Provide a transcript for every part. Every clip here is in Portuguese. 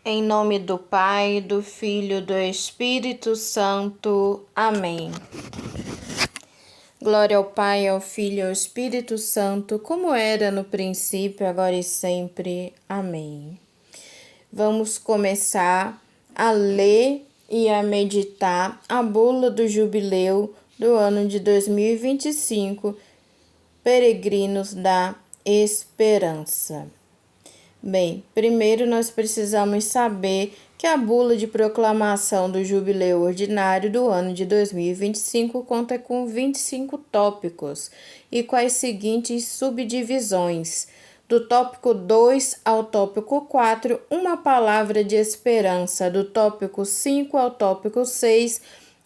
Em nome do Pai, do Filho e do Espírito Santo. Amém. Glória ao Pai, ao Filho e ao Espírito Santo, como era no princípio, agora e sempre. Amém. Vamos começar a ler e a meditar a bula do jubileu do ano de 2025, Peregrinos da Esperança. Bem, primeiro nós precisamos saber que a bula de proclamação do jubileu ordinário do ano de 2025 conta com 25 tópicos e com as seguintes subdivisões. Do tópico 2 ao tópico 4, uma palavra de esperança. Do tópico 5 ao tópico 6,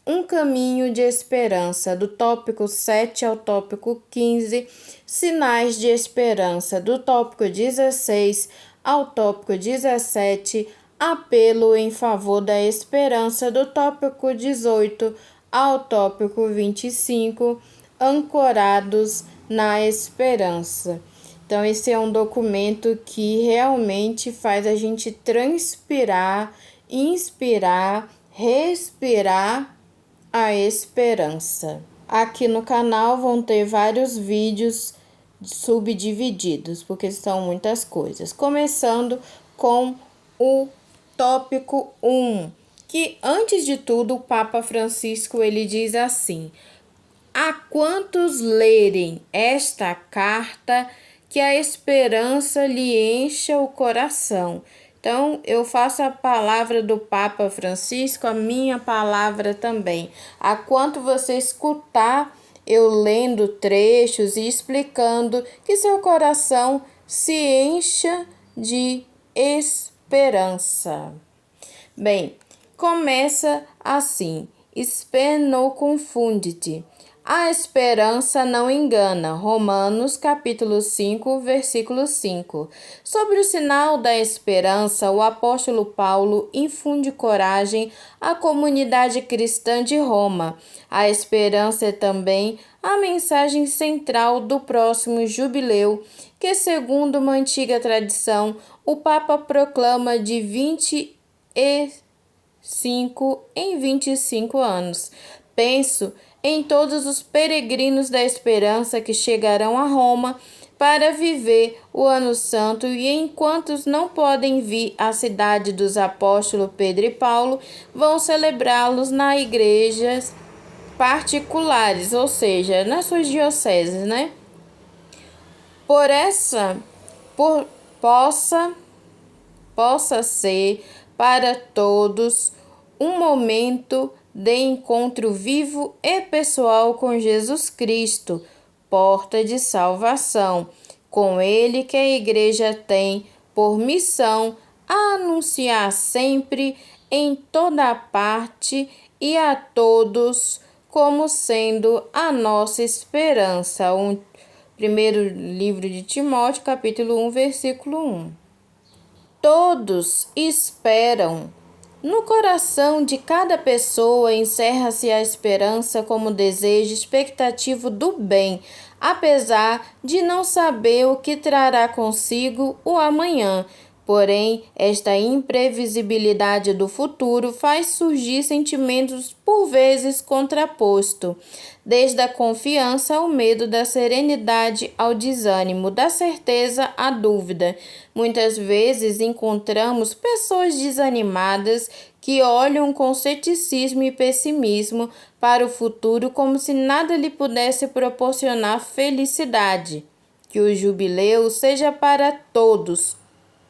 um caminho de esperança. Do tópico 7 ao tópico 15, sinais de esperança. Do tópico 16 ao tópico 17, apelo em favor da esperança. Do tópico 18 ao tópico 25, ancorados na esperança. Então, esse é um documento que realmente faz a gente transpirar, inspirar, respirar a esperança. Aqui no canal vão ter vários vídeos subdivididos, porque são muitas coisas. Começando com o tópico 1, que antes de tudo o Papa Francisco ele diz assim: a quantos lerem esta carta, que a esperança lhe encha o coração. Então, eu faço a palavra do Papa Francisco, a minha palavra também. A quanto você escutar eu lendo trechos e explicando, que seu coração se encha de esperança. Bem, começa assim: Spe non confundit. A esperança não engana. Romanos capítulo 5, versículo 5. Sobre o sinal da esperança, o apóstolo Paulo infunde coragem à comunidade cristã de Roma. A esperança é também a mensagem central do próximo jubileu, que, segundo uma antiga tradição, o Papa proclama de 25 em 25 anos. Penso em todos os peregrinos da esperança que chegarão a Roma para viver o Ano Santo e em quantos não podem vir à cidade dos apóstolos Pedro e Paulo, vão celebrá-los nas igrejas particulares, ou seja, nas suas dioceses, né? Possa ser para todos um momento de encontro vivo e pessoal com Jesus Cristo, porta de salvação. Com ele que a Igreja tem por missão a anunciar sempre, em toda parte e a todos, como sendo a nossa esperança. Primeiro livro de Timóteo, capítulo 1, versículo 1. Todos esperam. No coração de cada pessoa encerra-se a esperança como desejo expectativo do bem, apesar de não saber o que trará consigo o amanhã. Porém, esta imprevisibilidade do futuro faz surgir sentimentos por vezes contrapostos, desde a confiança ao medo, da serenidade ao desânimo, da certeza à dúvida. Muitas vezes encontramos pessoas desanimadas que olham com ceticismo e pessimismo para o futuro como se nada lhe pudesse proporcionar felicidade. Que o jubileu seja para todos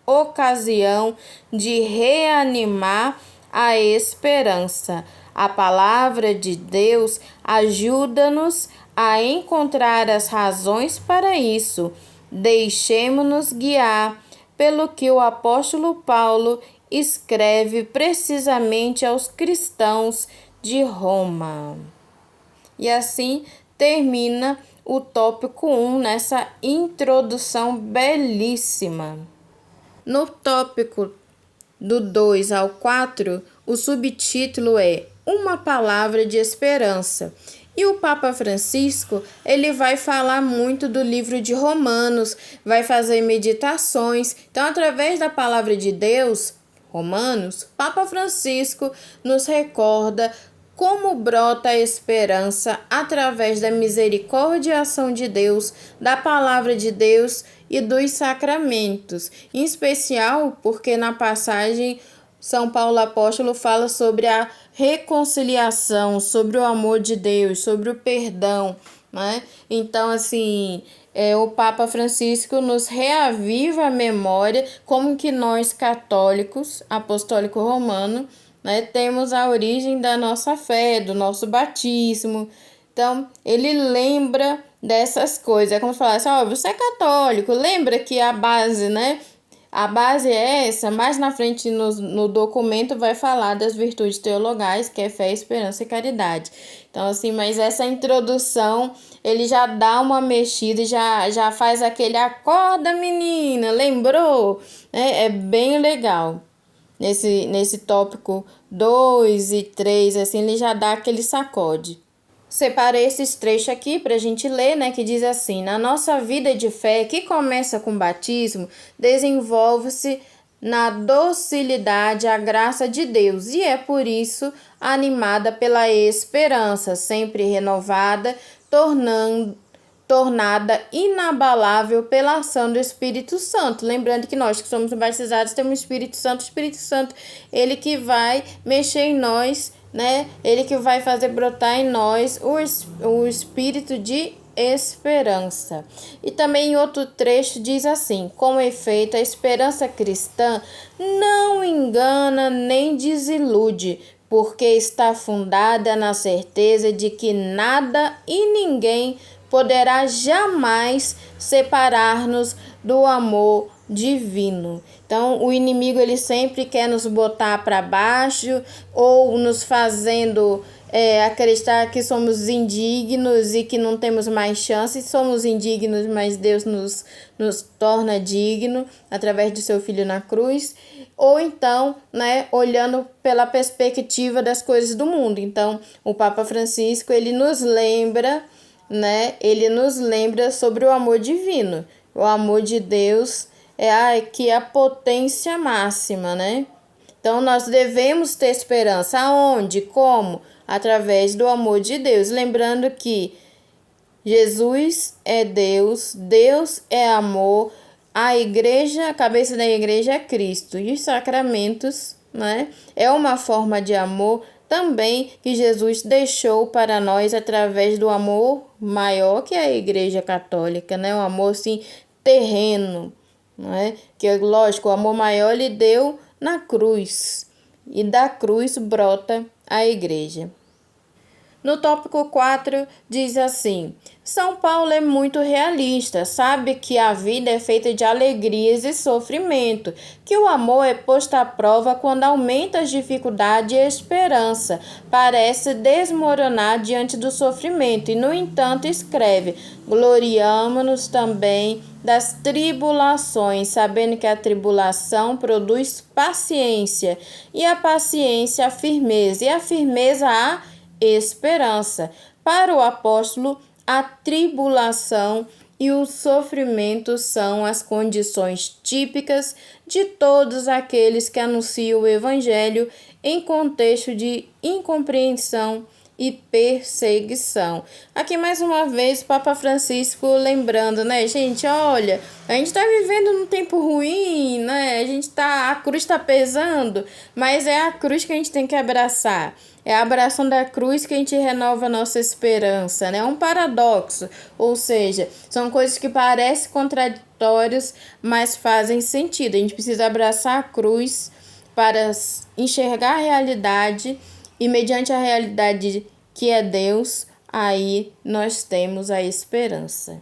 ocasião de reanimar a esperança. A palavra de Deus ajuda-nos a encontrar as razões para isso. Deixemo-nos guiar pelo que o apóstolo Paulo escreve precisamente aos cristãos de Roma. E assim termina o tópico 1 nessa introdução belíssima. No tópico do 2 ao 4, o subtítulo é Uma Palavra de Esperança. E o Papa Francisco, ele vai falar muito do livro de Romanos, vai fazer meditações. Então, através da palavra de Deus, Romanos, Papa Francisco nos recorda como brota a esperança através da misericórdia e ação de Deus, da palavra de Deus e dos sacramentos, em especial porque na passagem São Paulo Apóstolo fala sobre a reconciliação, sobre o amor de Deus, sobre o perdão, né? Então, assim, o Papa Francisco nos reaviva a memória como que nós católicos, apostólico romano, né, temos a origem da nossa fé, do nosso batismo. Então, ele lembra dessas coisas. É como se falasse, você é católico, lembra que a base, né? A base é essa, mais na frente no documento vai falar das virtudes teologais, que é fé, esperança e caridade. Então, assim, mas essa introdução, ele já dá uma mexida, já faz aquele acorda, menina, lembrou? É bem legal. Nesse tópico 2 e 3, assim, ele já dá aquele sacode. Separei esses trechos aqui para a gente ler, né, que diz assim: na nossa vida de fé, que começa com o batismo, desenvolve-se na docilidade à graça de Deus e é por isso animada pela esperança, sempre renovada, tornada inabalável pela ação do Espírito Santo. Lembrando que nós que somos batizados temos o Espírito Santo, ele que vai mexer em nós, né? Ele que vai fazer brotar em nós o espírito de esperança. E também em outro trecho diz assim: com efeito, a esperança cristã não engana nem desilude, porque está fundada na certeza de que nada e ninguém poderá jamais separar-nos do amor divino. Então, o inimigo ele sempre quer nos botar para baixo ou nos fazendo acreditar que somos indignos e que não temos mais chances. Somos indignos, mas Deus nos torna digno através do seu Filho na cruz. Ou então, né, olhando pela perspectiva das coisas do mundo. Então, o Papa Francisco ele nos lembra, né? Ele nos lembra sobre o amor divino. O amor de Deus é a potência máxima, né? Então, nós devemos ter esperança. Aonde? Como? Através do amor de Deus. Lembrando que Jesus é Deus, Deus é amor, a igreja, a cabeça da igreja é Cristo. E os sacramentos, né? É uma forma de amor também que Jesus deixou para nós através do amor maior que a Igreja Católica, né? Um amor assim terreno, né? Que lógico, o amor maior ele deu na cruz e da cruz brota a Igreja. No tópico 4 diz assim: São Paulo é muito realista, sabe que a vida é feita de alegrias e sofrimento, que o amor é posto à prova quando aumenta as dificuldades e a esperança parece desmoronar diante do sofrimento, e no entanto escreve: gloriamo-nos também das tribulações, sabendo que a tribulação produz paciência, e a paciência a firmeza, e a firmeza a esperança. Para o apóstolo, a tribulação e o sofrimento são as condições típicas de todos aqueles que anunciam o evangelho em contexto de incompreensão e perseguição. Aqui mais uma vez Papa Francisco lembrando, né, gente, olha, a gente está vivendo num tempo ruim, né, a cruz está pesando, mas é a cruz que a gente tem que abraçar. É a abração da cruz que a gente renova a nossa esperança, né? É um paradoxo, ou seja, são coisas que parecem contraditórias, mas fazem sentido. A gente precisa abraçar a cruz para enxergar a realidade e mediante a realidade que é Deus, aí nós temos a esperança.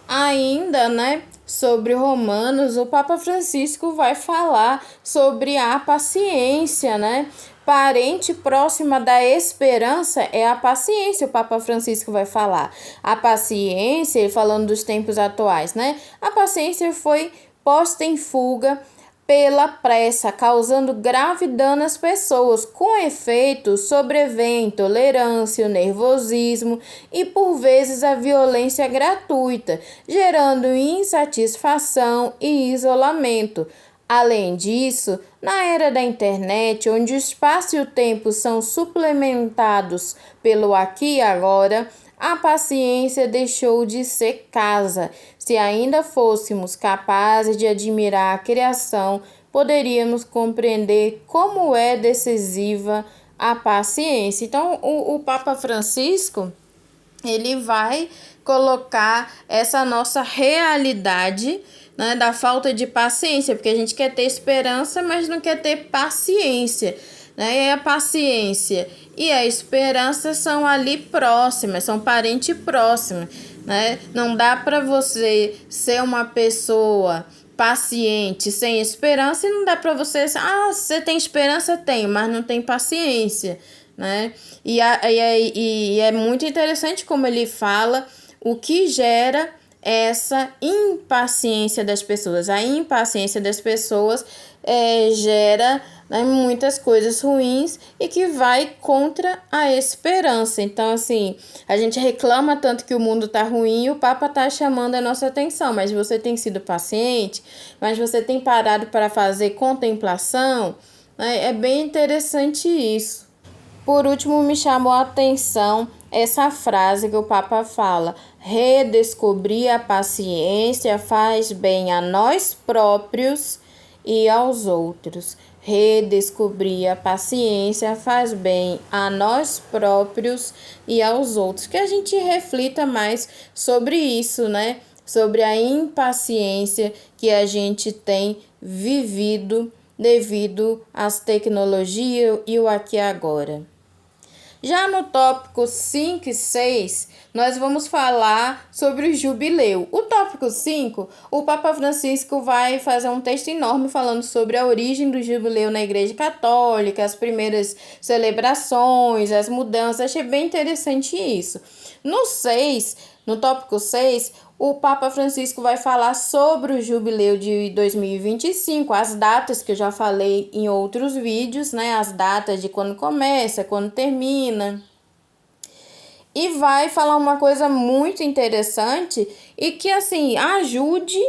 Ainda, né, sobre Romanos, o Papa Francisco vai falar sobre a paciência, né? Parente próxima da esperança é a paciência, o Papa Francisco vai falar. A paciência, falando dos tempos atuais, né? A paciência foi posta em fuga pela pressa, causando grave dano às pessoas. Com efeito, sobrevém a intolerância, o nervosismo e, por vezes, a violência gratuita, gerando insatisfação e isolamento. Além disso, na era da internet, onde o espaço e o tempo são suplementados pelo aqui e agora, a paciência deixou de ser casa. Se ainda fôssemos capazes de admirar a criação, poderíamos compreender como é decisiva a paciência. Então, o Papa Francisco, ele vai colocar essa nossa realidade, né, da falta de paciência, porque a gente quer ter esperança, mas não quer ter paciência, né? E a paciência e a esperança são ali próximas, são parentes próximos, né? Não dá para você ser uma pessoa paciente sem esperança e não dá para você tem esperança, tem, mas não tem paciência, né? E é muito interessante como ele fala o que gera essa impaciência das pessoas. A impaciência das pessoas gera, né, muitas coisas ruins e que vai contra a esperança. Então, assim, a gente reclama tanto que o mundo tá ruim e o Papa tá chamando a nossa atenção, mas você tem sido paciente, mas você tem parado para fazer contemplação, né? É bem interessante isso. Por último, me chamou a atenção essa frase que o Papa fala: redescobrir a paciência faz bem a nós próprios e aos outros. Redescobrir a paciência faz bem a nós próprios e aos outros. Que a gente reflita mais sobre isso, né? Sobre a impaciência que a gente tem vivido devido às tecnologias e o aqui e agora. Já no tópico 5 e 6, nós vamos falar sobre o jubileu. O tópico 5, o Papa Francisco vai fazer um texto enorme falando sobre a origem do jubileu na Igreja Católica, as primeiras celebrações, as mudanças. Achei bem interessante isso. No tópico 6, o Papa Francisco vai falar sobre o jubileu de 2025, as datas que eu já falei em outros vídeos, né? As datas de quando começa, quando termina. E vai falar uma coisa muito interessante e que, assim, ajude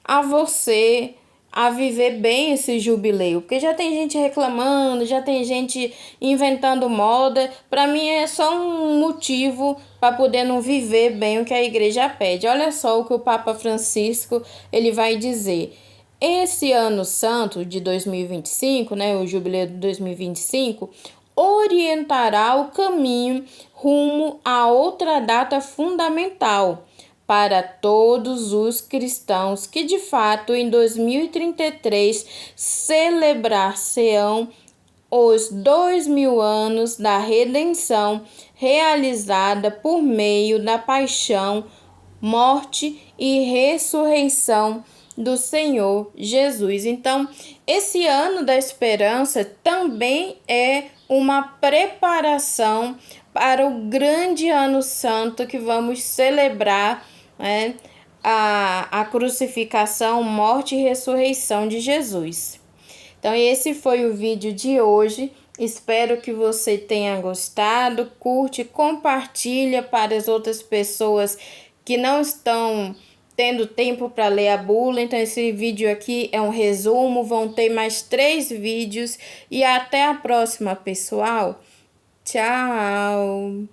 a você a viver bem esse jubileu, porque já tem gente reclamando, já tem gente inventando moda. Para mim é só um motivo para poder não viver bem o que a igreja pede. Olha só o que o Papa Francisco ele vai dizer. Esse ano santo de 2025, né, o jubileu de 2025, orientará o caminho rumo a outra data fundamental para todos os cristãos que de fato em 2033 celebrar-se-ão os 2000 anos da redenção realizada por meio da paixão, morte e ressurreição do Senhor Jesus. Então, esse ano da esperança também é uma preparação para o grande ano santo que vamos celebrar, né, a crucificação, morte e ressurreição de Jesus. Então, esse foi o vídeo de hoje. Espero que você tenha gostado. Curte, compartilha para as outras pessoas que não estão tendo tempo para ler a bula. Então, esse vídeo aqui é um resumo. Vão ter mais 3 vídeos. E até a próxima, pessoal. Tchau!